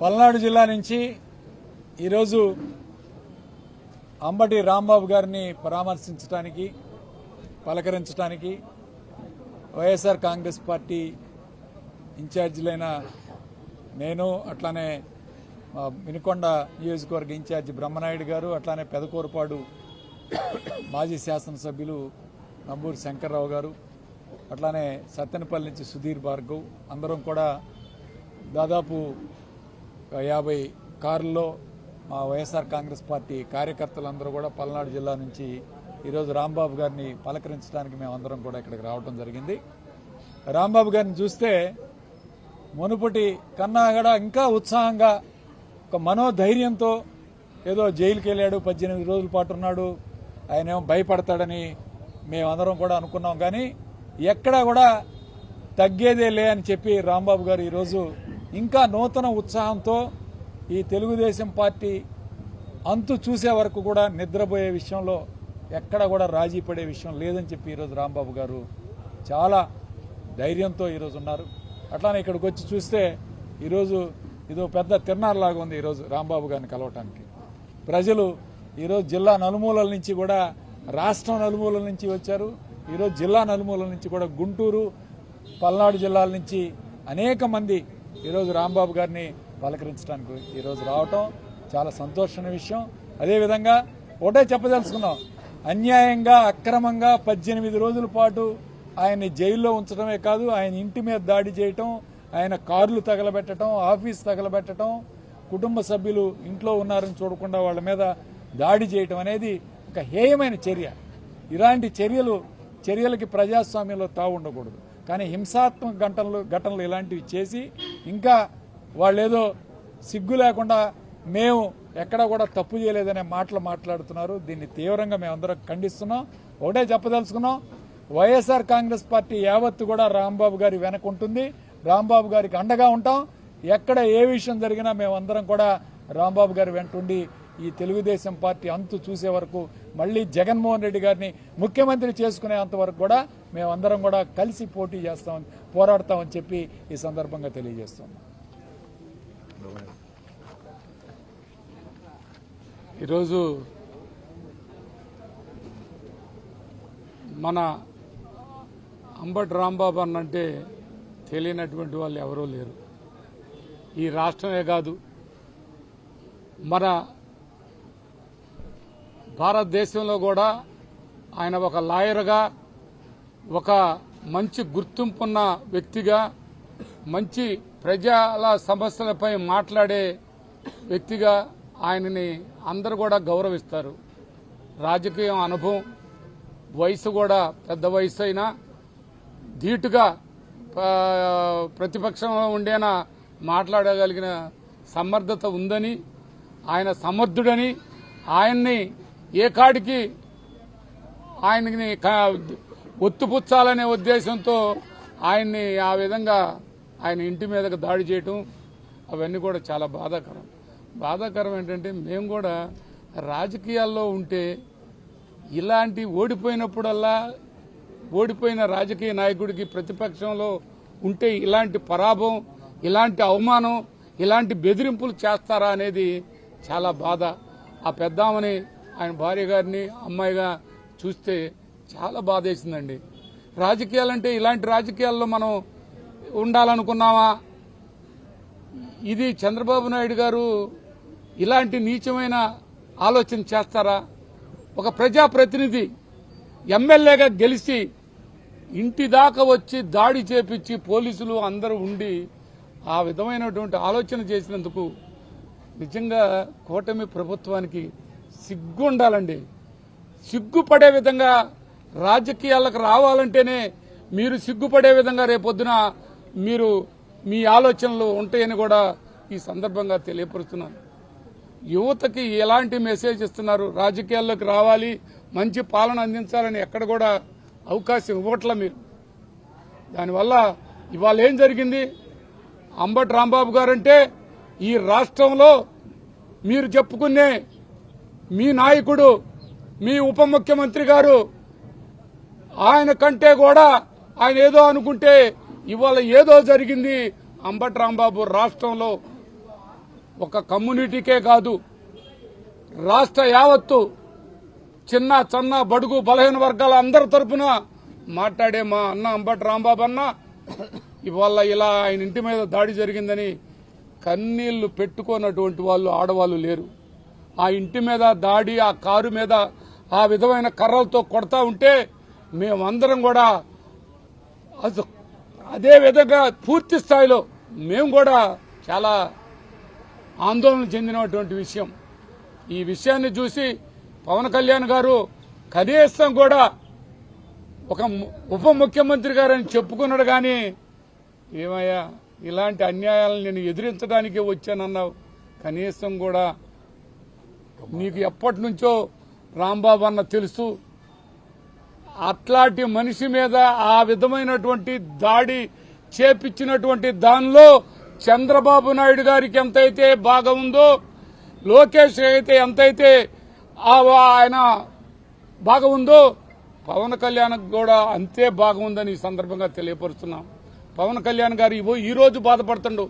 పల్నాడు జిల్లా నుంచి ఈరోజు అంబటి రాంబాబు గారిని పరామర్శించడానికి పలకరించడానికి వైఎస్ఆర్ కాంగ్రెస్ పార్టీ ఇన్ఛార్జీలైన నేను అట్లానే వినుకొండ నియోజకవర్గ ఇన్ఛార్జి బ్రహ్మనాయుడు గారు అట్లానే పెదకూరపాడు మాజీ శాసనసభ్యులు నంబూరి శంకర్రావు గారు అట్లానే సత్తెనపల్లి నుంచి సుధీర్ భార్గవ్ అందరం కూడా దాదాపు 50 కారుల్లో మా వైఎస్ఆర్ కాంగ్రెస్ పార్టీ కార్యకర్తలందరూ కూడా పల్నాడు జిల్లా నుంచి ఈరోజు రాంబాబు గారిని పలకరించడానికి మేమందరం కూడా ఇక్కడికి రావడం జరిగింది. రాంబాబు గారిని చూస్తే మునుపటి కన్నా కూడా ఇంకా ఉత్సాహంగా ఒక మనోధైర్యంతో ఏదో జైలుకి వెళ్ళాడు 18 రోజుల పాటు ఉన్నాడు ఆయనేమో భయపడతాడని మేమందరం కూడా అనుకున్నాం. కానీ ఎక్కడా కూడా తగ్గేదే లే అని చెప్పి రాంబాబు గారు ఈరోజు ఇంకా నూతన ఉత్సాహంతో ఈ తెలుగుదేశం పార్టీ అంతు చూసే వరకు కూడా నిద్రపోయే విషయంలో ఎక్కడ కూడా రాజీ పడే విషయం లేదని చెప్పి ఈరోజు రాంబాబు గారు చాలా ధైర్యంతో ఈరోజు ఉన్నారు. అట్లానే ఇక్కడికి వచ్చి చూస్తే ఈరోజు ఇదో పెద్ద తిరునాళ్ళలాగా ఉంది. ఈరోజు రాంబాబు గారిని కలవటానికి ప్రజలు ఈరోజు జిల్లా నలుమూలల నుంచి కూడా రాష్ట్రం నలుమూలల నుంచి వచ్చారు. ఈరోజు జిల్లా నలుమూలల నుంచి కూడా గుంటూరు పల్నాడు జిల్లాల నుంచి అనేక మంది ఈరోజు రాంబాబు గారిని పలకరించడానికి ఈరోజు రావటం చాలా సంతోషమైన విషయం. అదేవిధంగా ఒకటే చెప్పదలుచుకున్నాం, అన్యాయంగా అక్రమంగా 18 రోజుల పాటు ఆయన్ని జైల్లో ఉంచడమే కాదు ఆయన ఇంటి మీద దాడి చేయటం, ఆయన కార్లు తగలబెట్టడం, ఆఫీస్ తగలబెట్టడం, కుటుంబ సభ్యులు ఇంట్లో ఉన్నారని చూడకుండా వాళ్ళ మీద దాడి చేయటం అనేది ఒక హేయమైన చర్య. ఇలాంటి చర్యలకి ప్రజాస్వామ్యంలో తావు ఉండకూడదు. కానీ హింసాత్మక ఘటనలు ఇలాంటివి చేసి ఇంకా వాళ్ళేదో సిగ్గు లేకుండా మేము ఎక్కడ కూడా తప్పు చేయలేదనే మాటలు మాట్లాడుతున్నారు. దీన్ని తీవ్రంగా మేమందరం ఖండిస్తున్నాం. ఒకటే చెప్పదలుచుకున్నాం, వైఎస్ఆర్ కాంగ్రెస్ పార్టీ యావత్తు కూడా రాంబాబు గారి వెనక ఉంటుంది. రాంబాబు గారికి అండగా ఉంటాం. ఎక్కడ ఏ విషయం జరిగినా మేమందరం కూడా రాంబాబు గారి వెంట ఉండి ఈ తెలుగుదేశం పార్టీ అంతు చూసే వరకు మళ్లీ జగన్మోహన్ రెడ్డి గారిని ముఖ్యమంత్రి చేసుకునేంత వరకు కూడా మేమందరం కూడా కలిసి పోటీ చేస్తామని పోరాడతామని చెప్పి ఈ సందర్భంగా తెలియజేస్తున్నాం. ఈరోజు మన అంబటి రాంబాబు అన్నంటే తెలియనటువంటి వాళ్ళు ఎవరూ లేరు. ఈ రాష్ట్రమే కాదు, మన భారతదేశంలో కూడా ఆయన ఒక లాయర్గా, ఒక మంచి గుర్తింపున్న వ్యక్తిగా, మంచి ప్రజల సమస్యలపై మాట్లాడే వ్యక్తిగా ఆయనని అందరూ కూడా గౌరవిస్తారు. రాజకీయ అనుభవం, వయసు కూడా పెద్ద వయసు అయినా ధీటుగా ప్రతిపక్షంలో ఉండేనా మాట్లాడగలిగిన సమర్థత ఉందని, ఆయన సమర్థుడని, ఆయన్ని ఏ కాడికి ఆయనని ఒత్తుపుచ్చాలనే ఉద్దేశంతో ఆయన్ని ఆ విధంగా ఆయన ఇంటి మీదకి దాడి చేయటం అవన్నీ కూడా చాలా బాధాకరం. ఏంటంటే మేము కూడా రాజకీయాల్లో ఉంటే ఇలాంటి ఓడిపోయినప్పుడల్లా ఓడిపోయిన రాజకీయ నాయకుడికి ప్రతిపక్షంలో ఉంటే ఇలాంటి పరాభవం, ఇలాంటి అవమానం, ఇలాంటి బెదిరింపులు చేస్తారా అనేది చాలా బాధ. ఆ పెద్దామని ఆయన భార్య గారిని అమ్మాయిగా చూస్తే చాలా బాధ వేసిందండి. రాజకీయాలంటే ఇలాంటి రాజకీయాల్లో మనం ఉండాలనుకున్నామా? ఇది చంద్రబాబు నాయుడు గారు ఇలాంటి నీచమైన ఆలోచన చేస్తారా? ఒక ప్రజాప్రతినిధి ఎమ్మెల్యేగా గెలిచి ఇంటి దాకా వచ్చి దాడి చేపించి పోలీసులు అందరూ ఉండి ఆ విధమైనటువంటి ఆలోచన చేసినందుకు నిజంగా కూటమి ప్రభుత్వానికి సిగ్గు ఉండాలండి. సిగ్గుపడే విధంగా రాజకీయాలకు రావాలంటేనే మీరు సిగ్గుపడే విధంగా రేపొద్దున మీరు మీ ఆలోచనలు ఉంటాయని కూడా ఈ సందర్భంగా తెలియపరుస్తున్నాను. యువతకి ఎలాంటి మెసేజ్ ఇస్తున్నారు? రాజకీయాల్లోకి రావాలి, మంచి పాలన అందించాలని ఎక్కడ కూడా అవకాశం ఇవ్వట్ల మీరు. దానివల్ల ఇవాళ ఏం జరిగింది? అంబటి రాంబాబు గారంటే ఈ రాష్ట్రంలో మీరు చెప్పుకునే మీ నాయకుడు, మీ ఉప ముఖ్యమంత్రి గారు, ఆయన కంటే కూడా ఆయన ఏదో అనుకుంటే ఇవాళ ఏదో జరిగింది. అంబటి రాంబాబు రాష్ట్రంలో ఒక కమ్యూనిటీకే కాదు రాష్ట్ర యావత్తు చిన్న చన్న బడుగు బలహీన వర్గాల అందరి తరపున మాట్లాడే మా అన్న అంబటి రాంబాబు అన్న ఇవాళ ఇలా ఆయన ఇంటి మీద దాడి జరిగిందని కన్నీళ్లు పెట్టుకున్నటువంటి వాళ్ళు ఆడవాళ్ళు లేరు. ఆ ఇంటి మీద దాడి, ఆ కారు మీద ఆ విధమైన కర్రలతో కొడతా ఉంటే మేమందరం కూడా అదే విధంగా పూర్తి స్థాయిలో మేము కూడా చాలా ఆందోళన చెందినటువంటి విషయం. ఈ విషయాన్ని చూసి పవన్ కళ్యాణ్ గారు కనీసం కూడా ఒక ఉప ముఖ్యమంత్రి గారని చెప్పుకున్నాడు. కానీ ఏమయ్యా ఇలాంటి అన్యాయాలను నేను ఎదిరించడానికి వచ్చానన్నావు, కనీసం కూడా నీకు ఎప్పటి నుంచో రాంబాబు అన్న తెలుసు. అట్లాంటి మనిషి మీద ఆ విధమైనటువంటి దాడి చేపించినటువంటి దానిలో చంద్రబాబు నాయుడు గారికి ఎంతైతే బాగా ఉందో, లోకేష్ అయితే ఎంతైతే ఆయన బాగా ఉందో, పవన్ కళ్యాణ్ కూడా అంతే బాగా ఉందని ఈ సందర్భంగా తెలియపరుస్తున్నాం. పవన్ కళ్యాణ్ గారు ఈ రోజు బాధపడుతుండు,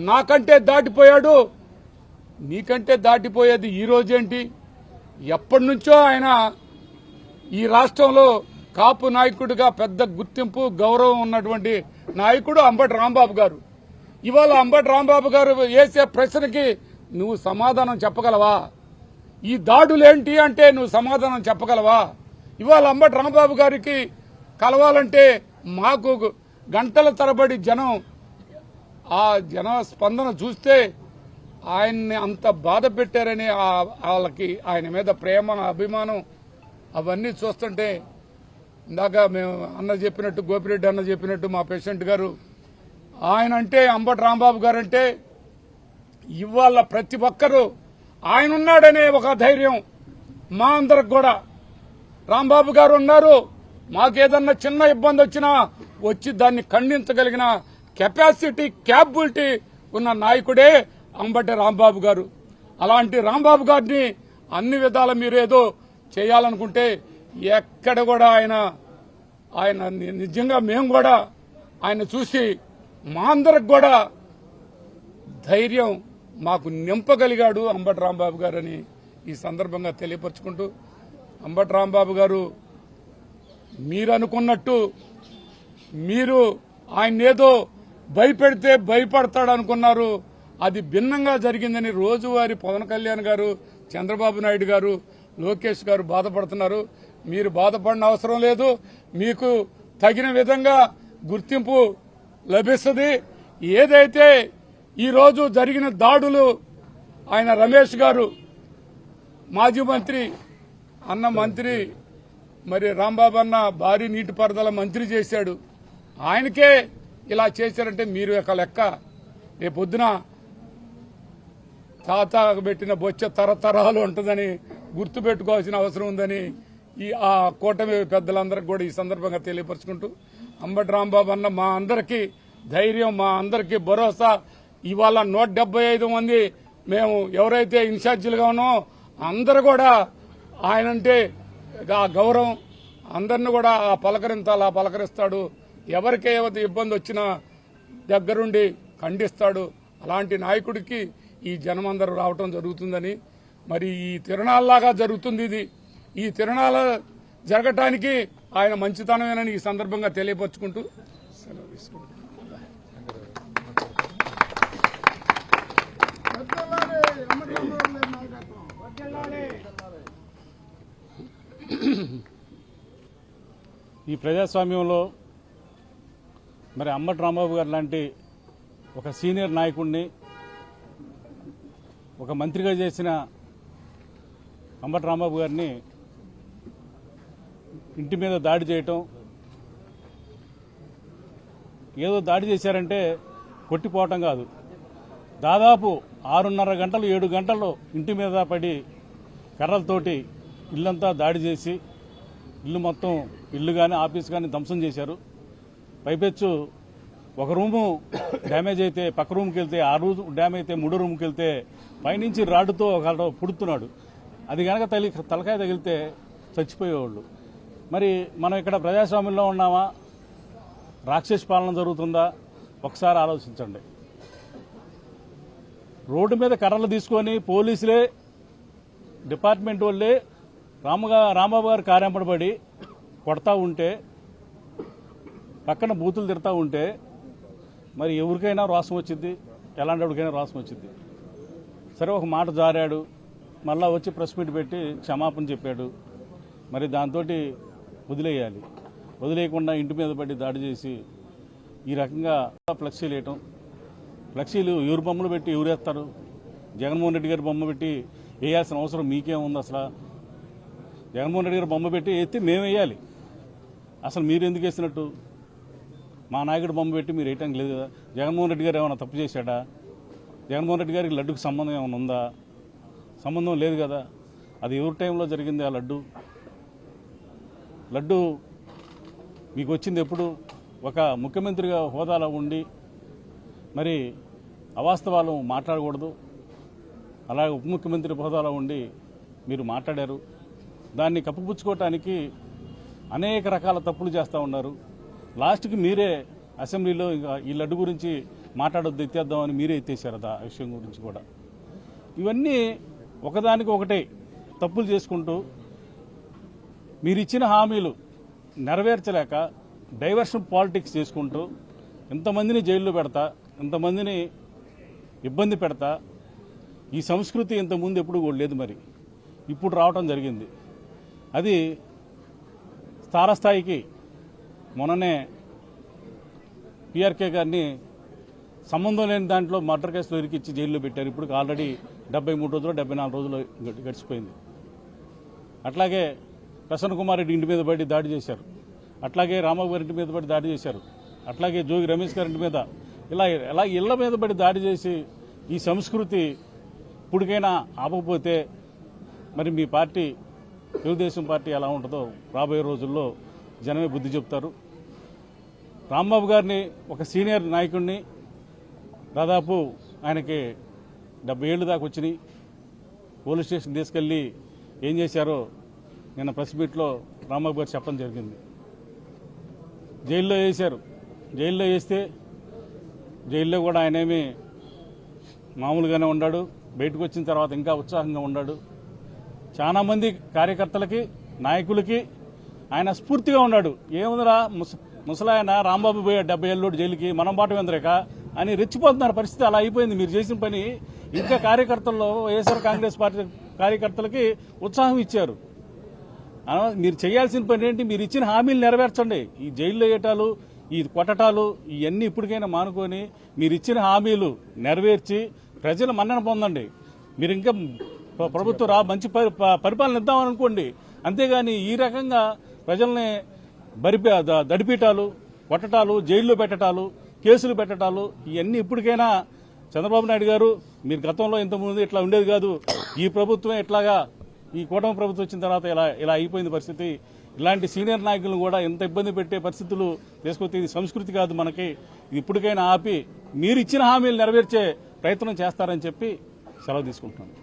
నాకంటే దాటిపోయాడు, నీకంటే దాటిపోయేది ఈ రోజేంటి? ఎప్పటి నుంచో ఆయన ఈ రాష్ట్రంలో కాపు నాయకుడిగా పెద్ద గుర్తింపు గౌరవం ఉన్నటువంటి నాయకుడు అంబటి రాంబాబు గారు. ఇవాళ అంబటి రాంబాబు గారు వేసే ప్రశ్నకి నువ్వు సమాధానం చెప్పగలవా? ఈ దాడులేంటి అంటే నువ్వు సమాధానం చెప్పగలవా? ఇవాళ అంబటి రాంబాబు గారికి కలవాలంటే మాకు గంటల తరబడి జనం, ఆ జన స్పందన చూస్తే ఆయన్ని అంత బాధ పెట్టారని వాళ్ళకి ఆయన మీద ప్రేమ అభిమానం అవన్నీ చూస్తుంటే, ఇందాక మేము అన్న చెప్పినట్టు, గోపిరెడ్డి అన్న చెప్పినట్టు, మా పేషెంట్ గారు ఆయన అంటే అంబటి రాంబాబు గారు అంటే ఇవాళ ప్రతి ఒక్కరూ ఆయన ఉన్నాడనే ఒక ధైర్యం మా అందరికి కూడా. రాంబాబు గారు ఉన్నారు, మాకేదన్నా చిన్న ఇబ్బంది వచ్చినా వచ్చి దాన్ని ఖండించగలిగిన కెపాసిటీ, క్యాపబిలిటీ ఉన్న నాయకుడే అంబటి రాంబాబు గారు. అలాంటి రాంబాబు గారిని అన్ని విధాల మీరేదో చేయాలనుకుంటే ఎక్కడ కూడా ఆయన నిజంగా మేము కూడా ఆయన చూసి మా అందరికి కూడా ధైర్యం మాకు నింపగలిగాడు అంబటి రాంబాబు గారు అని ఈ సందర్భంగా తెలియపరుచుకుంటూ, అంబటి రాంబాబు గారు మీరు అనుకున్నట్టు మీరు ఆయన్నేదో భయపెడితే భయపడతాడు అనుకున్నారు, అది భిన్నంగా జరిగిందని రోజువారీ పవన్ కళ్యాణ్ గారు, చంద్రబాబు నాయుడు గారు, లోకేష్ గారు బాధపడుతున్నారు. మీరు బాధపడిన అవసరం లేదు, మీకు తగిన విధంగా గుర్తింపు లభిస్తుంది. ఏదైతే ఈరోజు జరిగిన దాడులు ఆయన రమేష్ గారు మాజీ మంత్రి అన్న మంత్రి, మరి రాంబాబు అన్న భారీ నీటిపారుదల మంత్రి చేశాడు, ఆయనకే ఇలా చేశారంటే మీరు యొక్క లెక్క రేపొద్దున తాత పెట్టిన బొచ్చ తరతరాలు ఉంటుందని గుర్తుపెట్టుకోవాల్సిన అవసరం ఉందని ఆ కూటమి పెద్దలందరికీ కూడా ఈ సందర్భంగా తెలియపరుచుకుంటూ, అంబటి రాంబాబు అన్న మా అందరికీ ధైర్యం, మా అందరికీ భరోసా. ఇవాళ 175 మంది మేము ఎవరైతే ఇన్ఛార్జీలుగా ఉన్నామో అందరూ కూడా ఆయనంటే ఆ గౌరవం, అందరిని కూడా ఆ పలకరింతాలా పలకరిస్తాడు. ఎవరికి ఏమైతే ఇబ్బంది వచ్చినా దగ్గరుండి ఖండిస్తాడు. అలాంటి నాయకుడికి ఈ జనమందరూ రావటం జరుగుతుందని, మరి ఈ తిరణాల్లాగా జరుగుతుంది ఇది. ఈ తిరణాల జరగటానికి ఆయన మంచితనమేనని ఈ సందర్భంగా తెలియపరుచుకుంటూ సెలవు తీసుకుంటున్నాను. ఈ ప్రజాస్వామ్యంలో మరి అంబటి రాంబాబు గారు లాంటి ఒక సీనియర్ నాయకుడిని, ఒక మంత్రిగా చేసిన అంబటి రాంబాబు గారిని ఇంటి మీద దాడి చేయటం, ఏదో దాడి చేశారంటే కొట్టిపోవటం కాదు, దాదాపు 6:30 గంటలు 7 గంటలు ఇంటి మీద పడి కర్రలతోటి ఇల్లంతా దాడి చేసి ఇల్లు మొత్తం, ఇల్లు కానీ ఆఫీస్ కానీ ధ్వంసం చేశారు. పైపెచ్చు ఒక రూము డ్యామేజ్ అయితే పక్క రూమ్కి వెళ్తే, ఆ రూమ్ డ్యామేజ్ అయితే 3 రూమ్కి వెళ్తే పైనుంచి రాడ్డుతో ఒక పుడుతున్నాడు. అది కనుక తలకాయ తగిలితే చచ్చిపోయేవాళ్ళు. మరి మనం ఇక్కడ ప్రజాస్వామ్యంలో ఉన్నామా, రాక్షస పాలన జరుగుతుందా? ఒకసారి ఆలోచించండి. రోడ్డు మీద కర్రలు తీసుకొని పోలీసులే డిపార్ట్మెంట్ వాళ్ళే రాంబాబు గారు కార్యంపడబడి కొడతా ఉంటే, పక్కన బూతులు తిడతా ఉంటే మరి ఎవరికైనా రోషం వచ్చింది, ఎలాంటి వాడికైనా రోషం వచ్చింది. సరే ఒక మాట జారాడు, మళ్ళా వచ్చి ప్రెస్ మీట్ పెట్టి క్షమాపణ చెప్పాడు. మరి దాంతో వదిలేయాలి. వదిలేయకుండా ఇంటి మీద పడి దాడి చేసి ఈ రకంగా ఫ్లెక్సీలు వేయటం. ఫ్లెక్సీలు ఎవరు బొమ్మలు పెట్టి ఎవరు వేస్తారు? జగన్మోహన్ రెడ్డి గారి బొమ్మ పెట్టి వేయాల్సిన అవసరం మీకేముంది? అసలు జగన్మోహన్ రెడ్డి గారి బొమ్మ పెట్టి ఎత్తి మేము వేయాలి. అసలు మీరు ఎందుకు వేసినట్టు? మా నాయకుడు బొమ్మ పెట్టి మీరు వేయటానికి లేదు కదా. జగన్మోహన్ రెడ్డి గారు ఏమైనా తప్పు చేశాడా? జగన్మోహన్ రెడ్డి గారికి లడ్డుకు సంబంధం ఏమైనా ఉందా? సంబంధం లేదు కదా. అది ఎవరి టైంలో జరిగింది ఆ లడ్డు మీకు వచ్చింది ఎప్పుడు? ఒక ముఖ్యమంత్రిగా హోదాలో ఉండి మరి అవాస్తవాలు మాట్లాడకూడదు. అలాగే ఉప ముఖ్యమంత్రి హోదాలో ఉండి మీరు మాట్లాడారు. దాన్ని కప్పిపుచ్చుకోవటానికి అనేక రకాల తప్పులు చేస్తూ ఉన్నారు. లాస్ట్కి మీరే అసెంబ్లీలో ఇంకా ఈ లడ్డు గురించి మాట్లాడొద్దు, ఎత్తేద్దామని మీరే ఎత్తేసారు ఆ విషయం గురించి కూడా. ఇవన్నీ ఒకదానికి ఒకటే తప్పులు చేసుకుంటూ మీరు ఇచ్చిన హామీలు నెరవేర్చలేక డైవర్షన్ పాలిటిక్స్ చేసుకుంటూ ఇంతమందిని జైల్లో పెడతా, ఇంతమందిని ఇబ్బంది పెడతా, ఈ సంస్కృతి ఇంతకుముందు ఎప్పుడు కూడా లేదు. మరి ఇప్పుడు రావటం జరిగింది. అది తారస్థాయికి మొన్ననే పీఆర్కే గారిని సంబంధం లేని దాంట్లో మర్డర్ కేసులో ఇరికిచ్చి జైల్లో పెట్టారు. ఇప్పుడు ఆల్రెడీ 73 రోజులు 74 రోజులు గడిచిపోయింది. అట్లాగే ప్రసన్న కుమార్ రెడ్డి ఇంటి మీద పడి దాడి చేశారు. అట్లాగే రాంబాబు గారి ఇంటి మీద పడి దాడి చేశారు. అట్లాగే జోగి రమేష్ గారి ఇంటి మీద ఇలా ఇళ్ల మీద పడి దాడి చేసి ఈ సంస్కృతి ఇప్పటికైనా ఆపకపోతే మరి మీ పార్టీ తెలుగుదేశం పార్టీ ఎలా ఉంటుందో రాబోయే రోజుల్లో జనమే బుద్ధి చెప్తారు. రాంబాబు గారిని ఒక సీనియర్ నాయకుడిని, దాదాపు ఆయనకి 70 ఏళ్ళు దాకా వచ్చినాయి. పోలీస్ స్టేషన్ తీసుకెళ్లి ఏం చేశారో నిన్న ప్రెస్ మీట్లో రాంబాబు గారు చెప్పడం జరిగింది. జైల్లో వేశారు. జైల్లో వేస్తే జైల్లో కూడా ఆయనేమి మామూలుగానే ఉన్నాడు. బయటకు వచ్చిన తర్వాత ఇంకా ఉత్సాహంగా ఉన్నాడు. చాలామంది కార్యకర్తలకి, నాయకులకి ఆయన స్ఫూర్తిగా ఉన్నాడు. ఏముందిరా ముసలాయన రాంబాబు పోయా 70 ఏళ్ళోడు జైలుకి, మనం బాట వెందరేక అని రెచ్చిపోతున్నారు. పరిస్థితి అలా అయిపోయింది. మీరు చేసిన పని ఇంకా కార్యకర్తల్లో వైఎస్ఆర్ కాంగ్రెస్ పార్టీ కార్యకర్తలకి ఉత్సాహం ఇచ్చారు. మీరు చేయాల్సిన పని ఏంటి? మీరు ఇచ్చిన హామీలు నెరవేర్చండి. ఈ జైల్లో వేయటాలు, ఈ కొట్టటాలు ఇవన్నీ ఇప్పటికైనా మానుకొని మీరు ఇచ్చిన హామీలు నెరవేర్చి ప్రజల మన్నన పొందండి. మీరు ఇంకా ప్రభుత్వం మంచి పరిపాలన ఇద్దామని అనుకోండి. అంతేగాని ఈ రకంగా ప్రజల్ని దడిపీటాలు, కొట్టటాలు, జైల్లో పెట్టటాలు, కేసులు పెట్టటాలు ఇవన్నీ ఇప్పటికైనా చంద్రబాబు నాయుడు గారు, మీరు గతంలో ఇంతకుముందు ఇట్లా ఉండేది కాదు. ఈ ప్రభుత్వమే ఇట్లాగా, ఈ కూటమి ప్రభుత్వం వచ్చిన తర్వాత ఇలా అయిపోయింది పరిస్థితి. ఇలాంటి సీనియర్ నాయకులను కూడా ఎంత ఇబ్బంది పెట్టే పరిస్థితులు తీసుకొస్తే ఇది సంస్కృతి కాదు మనకి. ఇది ఇప్పటికైనా ఆపి మీరు ఇచ్చిన హామీలు నెరవేర్చే ప్రయత్నం చేస్తారని చెప్పి సెలవు తీసుకుంటున్నాను.